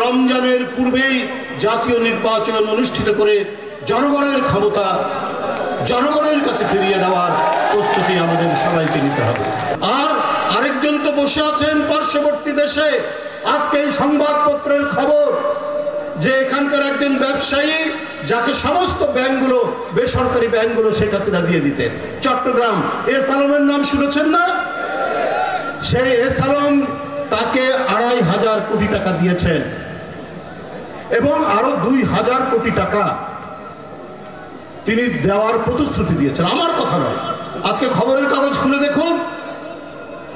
রমজানের পূর্বেই জাতীয় নির্বাচন অনুষ্ঠিত করে জনগণের ক্ষমতা জনগণের কাছে ফিরিয়ে দেওয়ার প্রস্তুতি আমাদের সবাইকে নিতে হবে। আর আরেকজন তো বসে আছেন পার্শ্ববর্তী দেশে। আজকে এই সংবাদপত্রের খবর যে এখানকার একজন ব্যবসায়ী যাকে সমস্ত ব্যাংকগুলো বেসরকারি ব্যাংকগুলো শেখ হাসিনা দিয়ে দিতেন, চট্টগ্রাম এস আলমের নাম শুনেছেন না? সেই এস আলম তাকে ২৫০০ কোটি টাকা দিয়েছেন এবং আরো ২০০০ কোটি টাকা তিনি দেওয়ার প্রতিশ্রুতি দিয়েছেন। আমার কথা নয়, আজকে খবরের কাগজ খুলে দেখুন।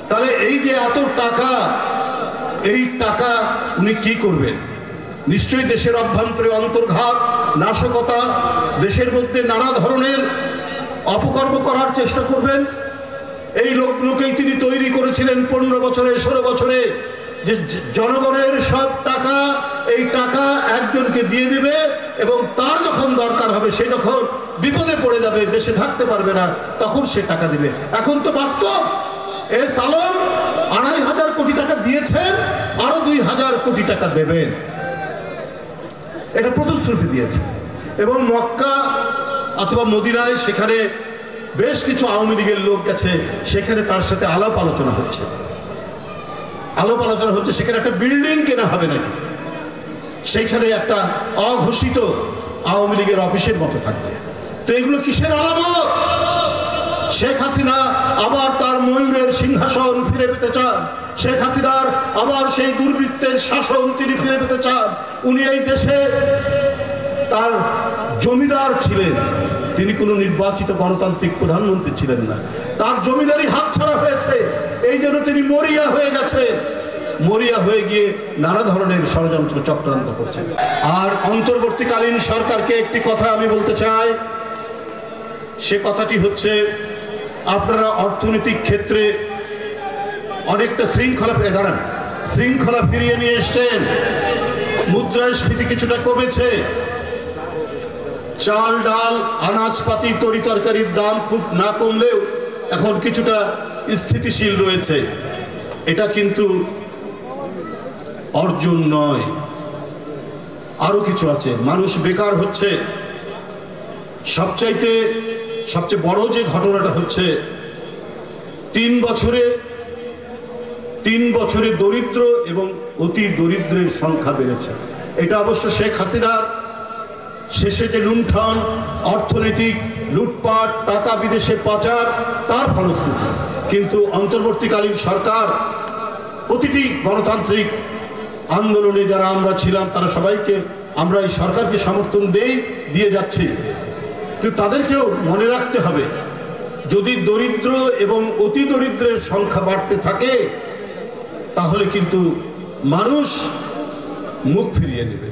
তাহলে এই যে এত টাকা, এই টাকা উনি কি করবেন? নিশ্চয়ই দেশের অভ্যন্তরে অন্তর্ঘাত, নাশকতা, দেশের মধ্যে নানা ধরনের অপকর্ম করার চেষ্টা করবেন। এই লোকগুলোকেই তিনি তৈরি করেছিলেন 15 বছরে 16 বছরে, যে জনগণের সব টাকা, এই টাকা একজনকে দিয়ে দিবে এবং তার যখন দরকার হবে, সে যখন বিপদে পড়ে যাবে, দেশে থাকতে পারবে না, তখন সে টাকা দিবে। এখন তো বাস্তব, এস আলম ২৫০০ কোটি টাকা দিয়েছেন, আরো ২০০০ কোটি টাকা দেবেন, এটা প্রতিশ্রুতি দিয়েছে। এবং মক্কা অথবা মদিনায় সেখানে বেশ কিছু আওয়ামী লীগের লোক গেছে, সেখানে তার সাথে আলাপ আলোচনা হচ্ছে, সেখানে একটা বিল্ডিং কেনা হবে নাকি, সেইখানে একটা অঘোষিত আওয়ামী লীগের অফিসের মতো থাকবে। তো এগুলো কিসের আলামত? শেখ হাসিনা আবার তার ময়ূরের সিংহাসন ফিরে পেতে চান, শেখ হাসিনার আবার সেই দুর্বৃত্তের শাসন তিনি ফিরে পেতে চান। উনি এই দেশে তার জমিদার ছিলেন, তিনি কোনো নির্বাচিত গণতান্ত্রিক প্রধানমন্ত্রী ছিলেন না, তার জমিদারি হাতছাড়া হয়েছে, এই জন্য তিনি মরিয়া হয়ে গেছেন, মরিয়া হয়ে গিয়ে নানা ধরনের ষড়যন্ত্র চক্রান্ত করছেন। আর অন্তর্বর্তীকালীন সরকারকে একটি কথা আমি বলতে চাই, সে কথাটি হচ্ছে, আপনারা অর্থনৈতিক ক্ষেত্রে অনেকটা শৃঙ্খলা ফিরিয়ে নিয়ে এসছেন, মুদ্রাস্ফীতি কিছুটা কমেছে, চাল ডাল আনাজপাতি তরি তরকারির দাম খুব না কমলেও এখন কিছুটা স্থিতিশীল রয়েছে। এটা কিন্তু অর্জন নয়, আরো কিছু আছে। মানুষ বেকার হচ্ছে, সবচেয়ে বড় যে ঘটনাটা হচ্ছে 3 বছরে দরিদ্র এবং অতি দরিদ্রের সংখ্যা বেড়েছে। এটা অবশ্য শেখ হাসিনার শেষে যে লুণ্ঠন, অর্থনৈতিক লুটপাট, টাকা বিদেশে পাচার, তার ফলশ্রুতি। কিন্তু অন্তর্বর্তীকালীন সরকার প্রতিটি গণতান্ত্রিক আন্দোলনে যারা আমরা ছিলাম, তারা সবাইকে আমরা এই সরকারকে সমর্থন দিয়ে যাচ্ছি, কিন্তু তাদেরকেও মনে রাখতে হবে, যদি দরিদ্র এবং অতি দরিদ্রের সংখ্যা বাড়তে থাকে, তাহলে কিন্তু মানুষ মুখ ফিরিয়ে নেবে।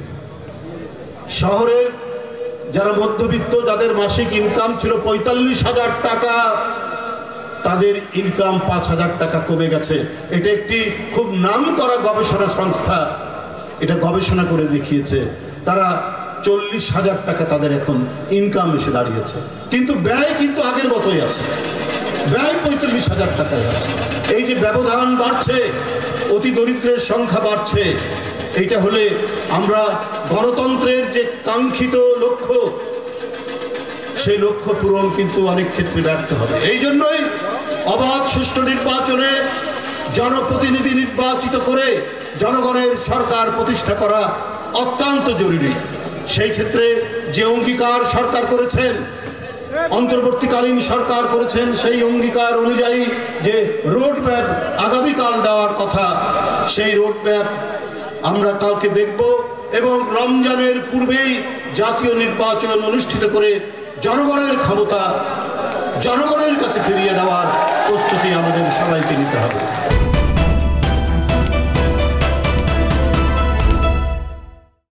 শহরের যারা মধ্যবিত্ত, যাদের মাসিক ইনকাম ছিল ৪৫,০০০ টাকা, তাদের ইনকাম ৫,০০০ টাকা কমে গেছে। এটা একটি খুব নামকরা গবেষণা সংস্থা এটা গবেষণা করে দেখিয়েছে। তারা ৪০,০০০ টাকা তাদের এখন ইনকাম এসে দাঁড়িয়েছে, কিন্তু ব্যয় কিন্তু আগের মতোই আছে, ব্যয় ৪৫,০০০ টাকায় আছে। এই যে ব্যবধান বাড়ছে, অতি দরিদ্রের সংখ্যা বাড়ছে, এইটা হলে আমরা গণতন্ত্রের যে কাঙ্ক্ষিত লক্ষ্য, সেই লক্ষ্য পূরণ কিন্তু অনেক ক্ষেত্রে ব্যর্থ হবে। এই জন্যই অবাধ সুষ্ঠু নির্বাচনে জনপ্রতিনিধি নির্বাচিত করে জনগণের সরকার প্রতিষ্ঠা করা অত্যন্ত জরুরি। সেই ক্ষেত্রে যে অঙ্গীকার সরকার করেছেন, অন্তর্বর্তীকালীন সরকার করেছেন, সেই অঙ্গীকার অনুযায়ী যে রোডম্যাপ আগামীকাল দেওয়ার কথা, সেই রোডম্যাপ আমরা কালকে দেখব এবং রমজানের পূর্বেই জাতীয় নির্বাচন অনুষ্ঠিত করে জনগণের ক্ষমতা জনগণের কাছে ফিরিয়ে দেওয়ার প্রস্তুতি আমাদের সবাইকে নিতে হবে।